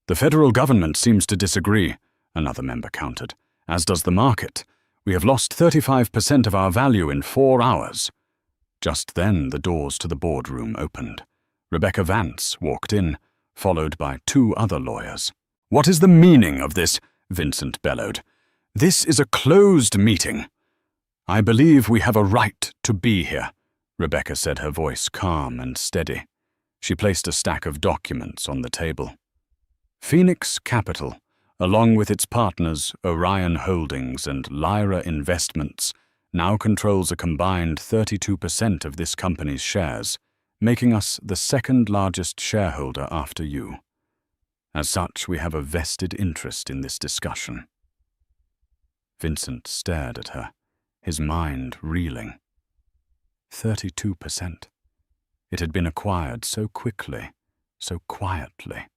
"The federal government seems to disagree," another member countered, "as does the market. We have lost 35% of our value in 4 hours. Just then, the doors to the boardroom opened. Rebecca Vance walked in, followed by 2 other lawyers. "What is the meaning of this?" Vincent bellowed. "This is a closed meeting." "I believe we have a right to be here," Rebecca said, her voice calm and steady. She placed a stack of documents on the table. Phoenix Capital, along with its partners Orion Holdings and Lyra Investments, now controls a combined 32% of this company's shares, making us the second largest shareholder after you. As such, we have a vested interest in this discussion. Vincent stared at her, his mind reeling. 32%. It had been acquired so quickly, so quietly.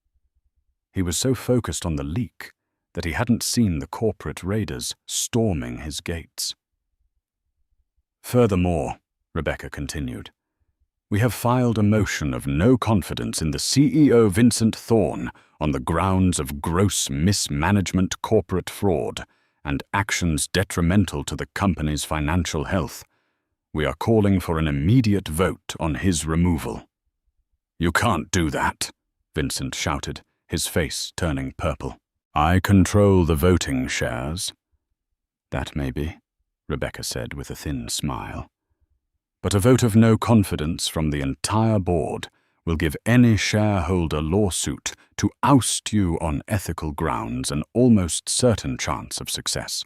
He was so focused on the leak that he hadn't seen the corporate raiders storming his gates. "Furthermore," Rebecca continued, "we have filed a motion of no confidence in the CEO Vincent Thorne on the grounds of gross mismanagement, corporate fraud, and actions detrimental to the company's financial health. We are calling for an immediate vote on his removal." "You can't do that," Vincent shouted, his face turning purple. "I control the voting shares." "That may be," Rebecca said with a thin smile. "But a vote of no confidence from the entire board will give any shareholder lawsuit to oust you on ethical grounds an almost certain chance of success.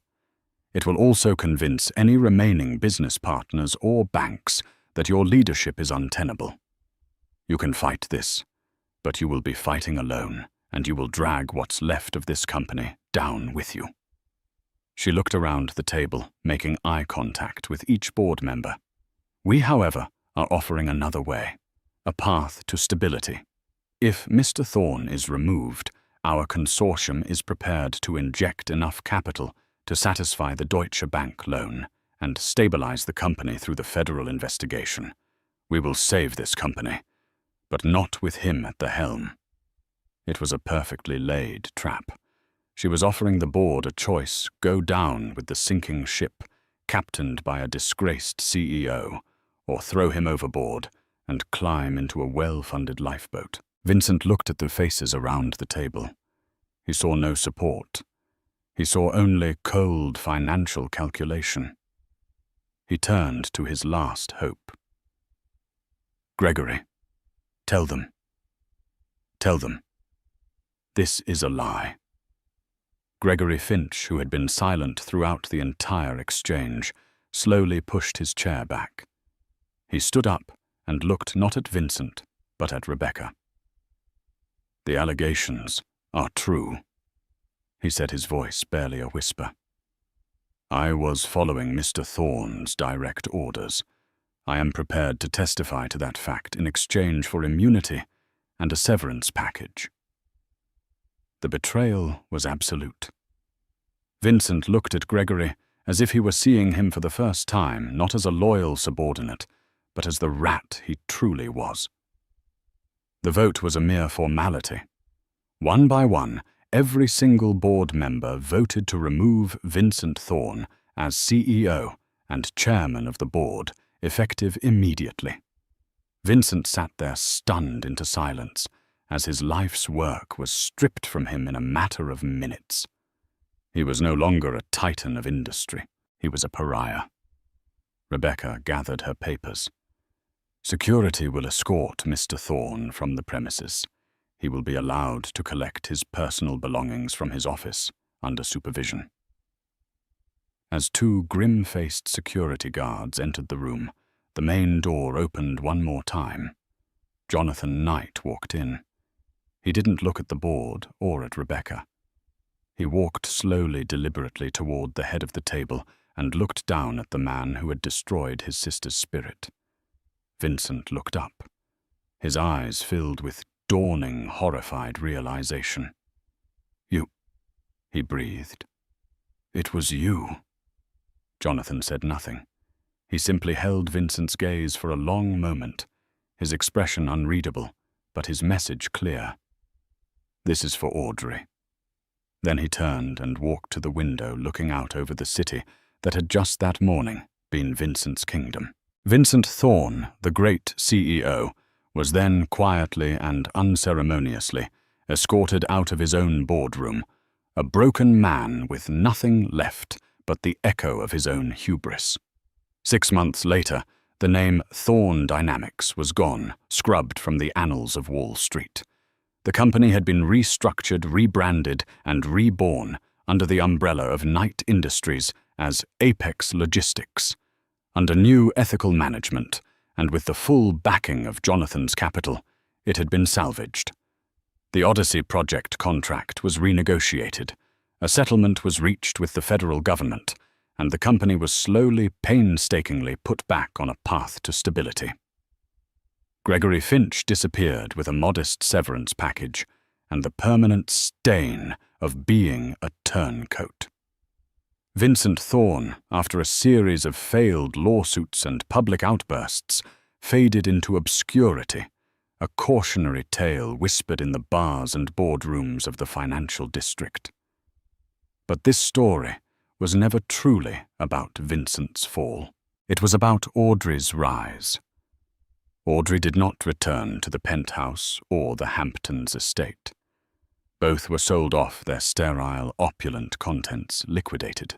It will also convince any remaining business partners or banks that your leadership is untenable. You can fight this, but you will be fighting alone, and you will drag what's left of this company down with you." She looked around the table, making eye contact with each board member. "We, however, are offering another way, a path to stability. If Mr. Thorne is removed, our consortium is prepared to inject enough capital to satisfy the Deutsche Bank loan and stabilize the company through the federal investigation. We will save this company, but not with him at the helm." It was a perfectly laid trap. She was offering the board a choice: go down with the sinking ship, captained by a disgraced CEO, or throw him overboard and climb into a well-funded lifeboat. Vincent looked at the faces around the table. He saw no support. He saw only cold financial calculation. He turned to his last hope. "Gregory, tell them. Tell them. This is a lie." Gregory Finch, who had been silent throughout the entire exchange, slowly pushed his chair back. He stood up and looked not at Vincent, but at Rebecca. "The allegations are true," he said, his voice barely a whisper. "I was following Mr. Thorne's direct orders. I am prepared to testify to that fact in exchange for immunity and a severance package." The betrayal was absolute. Vincent looked at Gregory as if he were seeing him for the first time, not as a loyal subordinate, but as the rat he truly was. The vote was a mere formality. One by one, every single board member voted to remove Vincent Thorne as CEO and chairman of the board, effective immediately. Vincent sat there stunned into silence, as his life's work was stripped from him in a matter of minutes. He was no longer a titan of industry. He was a pariah. Rebecca gathered her papers. "Security will escort Mr. Thorne from the premises. He will be allowed to collect his personal belongings from his office under supervision." As two grim-faced security guards entered the room, the main door opened one more time. Jonathan Knight walked in. He didn't look at the board or at Rebecca. He walked slowly, deliberately toward the head of the table and looked down at the man who had destroyed his sister's spirit. Vincent looked up, his eyes filled with dawning, horrified realization. "You," he breathed. "It was you." Jonathan said nothing. He simply held Vincent's gaze for a long moment, his expression unreadable, but his message clear. "This is for Audrey." Then he turned and walked to the window looking out over the city that had just that morning been Vincent's kingdom. Vincent Thorne, the great CEO, was then quietly and unceremoniously escorted out of his own boardroom, a broken man with nothing left but the echo of his own hubris. 6 months later, the name Thorne Dynamics was gone, scrubbed from the annals of Wall Street. The company had been restructured, rebranded, and reborn under the umbrella of Knight Industries as Apex Logistics. Under new ethical management, and with the full backing of Jonathan's capital, it had been salvaged. The Odyssey project contract was renegotiated. A settlement was reached with the federal government, and the company was slowly, painstakingly put back on a path to stability. Gregory Finch disappeared with a modest severance package and the permanent stain of being a turncoat. Vincent Thorne, after a series of failed lawsuits and public outbursts, faded into obscurity, a cautionary tale whispered in the bars and boardrooms of the financial district. But this story was never truly about Vincent's fall. It was about Audrey's rise. Audrey did not return to the penthouse or the Hamptons estate. Both were sold off, their sterile, opulent contents liquidated.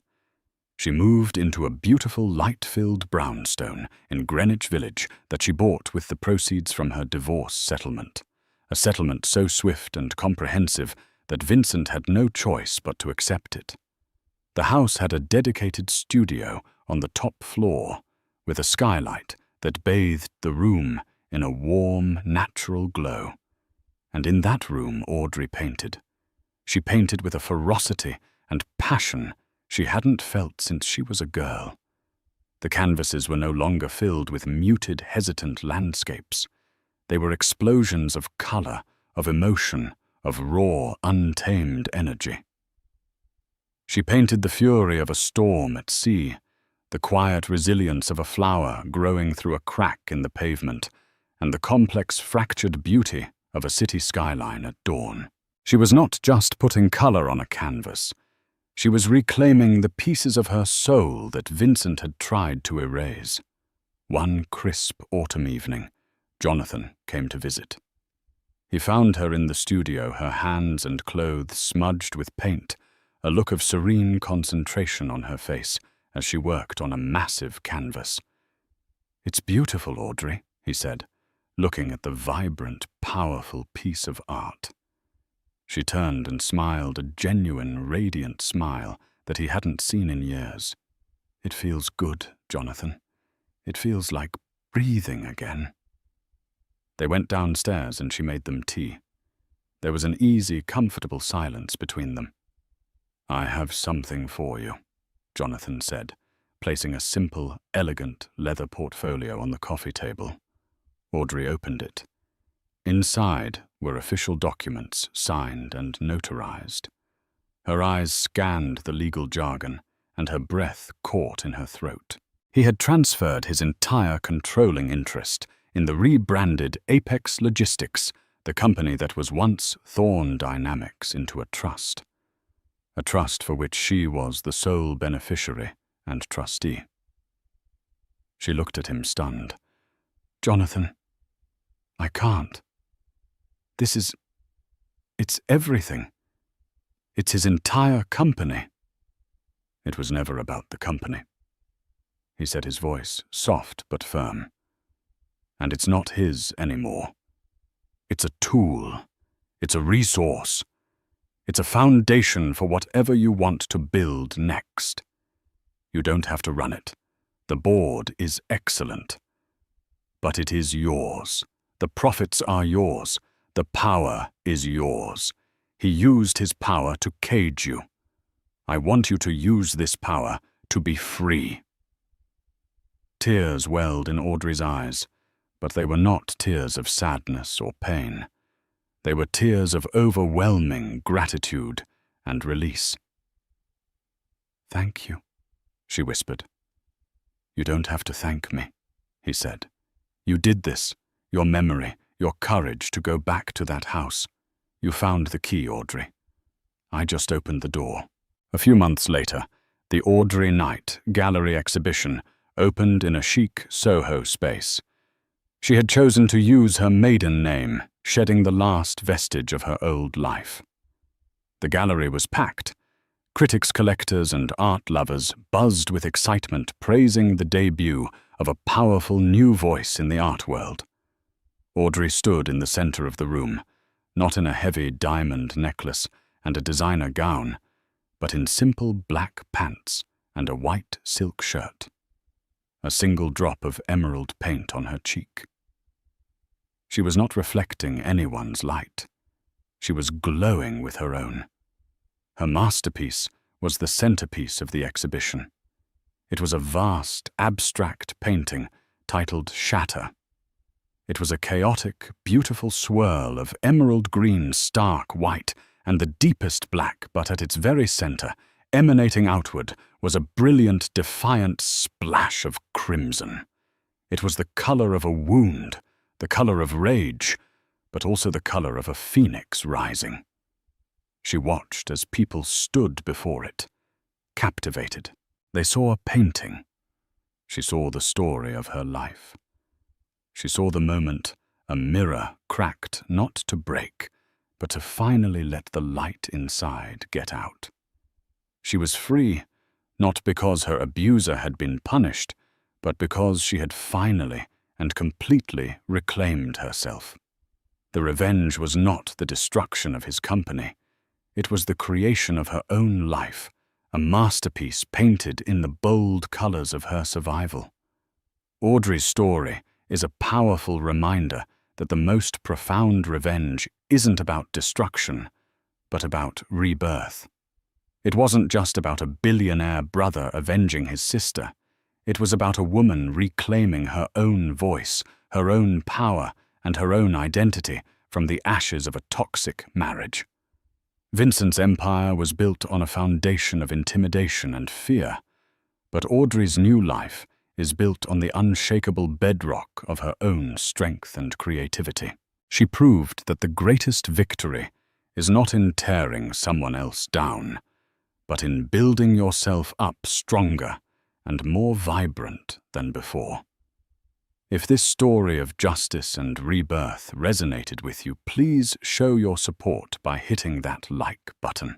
She moved into a beautiful, light-filled brownstone in Greenwich Village that she bought with the proceeds from her divorce settlement, a settlement so swift and comprehensive that Vincent had no choice but to accept it. The house had a dedicated studio on the top floor, with a skylight that bathed the room in a warm, natural glow. And in that room Audrey painted. She painted with a ferocity and passion she hadn't felt since she was a girl. The canvases were no longer filled with muted, hesitant landscapes. They were explosions of color, of emotion, of raw, untamed energy. She painted the fury of a storm at sea, the quiet resilience of a flower growing through a crack in the pavement, and the complex, fractured beauty of a city skyline at dawn. She was not just putting color on a canvas. She was reclaiming the pieces of her soul that Vincent had tried to erase. One crisp autumn evening, Jonathan came to visit. He found her in the studio, her hands and clothes smudged with paint, a look of serene concentration on her face as she worked on a massive canvas. "It's beautiful, Audrey," he said, looking at the vibrant, powerful piece of art. She turned and smiled, a genuine, radiant smile that he hadn't seen in years. "It feels good, Jonathan. It feels like breathing again." They went downstairs and she made them tea. There was an easy, comfortable silence between them. "I have something for you," Jonathan said, placing a simple, elegant leather portfolio on the coffee table. Audrey opened it. Inside were official documents signed and notarized. Her eyes scanned the legal jargon, and her breath caught in her throat. He had transferred his entire controlling interest in the rebranded Apex Logistics, the company that was once Thorne Dynamics, into a trust for which she was the sole beneficiary and trustee. She looked at him stunned. "Jonathan, I can't. It's everything. It's his entire company." "It was never about the company," he said, his voice soft but firm. "And it's not his anymore. It's a tool. It's a resource. It's a foundation for whatever you want to build next. You don't have to run it. The board is excellent. But it is yours. The profits are yours. The power is yours. He used his power to cage you. I want you to use this power to be free." Tears welled in Audrey's eyes, but they were not tears of sadness or pain. They were tears of overwhelming gratitude and release. "Thank you," she whispered. "You don't have to thank me," he said. "You did this, your memory, your courage to go back to that house. You found the key, Audrey. I just opened the door." A few months later, the Audrey Knight Gallery exhibition opened in a chic Soho space. She had chosen to use her maiden name, shedding the last vestige of her old life. The gallery was packed. Critics, collectors, and art lovers buzzed with excitement, praising the debut of a powerful new voice in the art world. Audrey stood in the center of the room, not in a heavy diamond necklace and a designer gown, but in simple black pants and a white silk shirt. A single drop of emerald paint on her cheek. She was not reflecting anyone's light. She was glowing with her own. Her masterpiece was the centerpiece of the exhibition. It was a vast, abstract painting titled Shatter. It was a chaotic, beautiful swirl of emerald green, stark white, and the deepest black, but at its very center, emanating outward, was a brilliant, defiant splash of crimson. It was the color of a wound, the color of rage, but also the color of a phoenix rising. She watched as people stood before it, captivated. They saw a painting. She saw the story of her life. She saw the moment a mirror cracked not to break, but to finally let the light inside get out. She was free, not because her abuser had been punished, but because she had finally and completely reclaimed herself. The revenge was not the destruction of his company. It was the creation of her own life, a masterpiece painted in the bold colors of her survival. Audrey's story is a powerful reminder that the most profound revenge isn't about destruction, but about rebirth. It wasn't just about a billionaire brother avenging his sister. It was about a woman reclaiming her own voice, her own power, and her own identity from the ashes of a toxic marriage. Vincent's empire was built on a foundation of intimidation and fear, but Audrey's new life is built on the unshakable bedrock of her own strength and creativity. She proved that the greatest victory is not in tearing someone else down, but in building yourself up stronger and more vibrant than before. If this story of justice and rebirth resonated with you, please show your support by hitting that like button.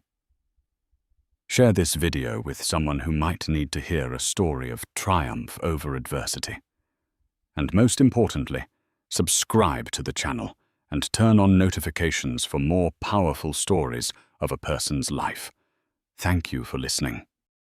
Share this video with someone who might need to hear a story of triumph over adversity. And most importantly, subscribe to the channel and turn on notifications for more powerful stories of a person's life. Thank you for listening.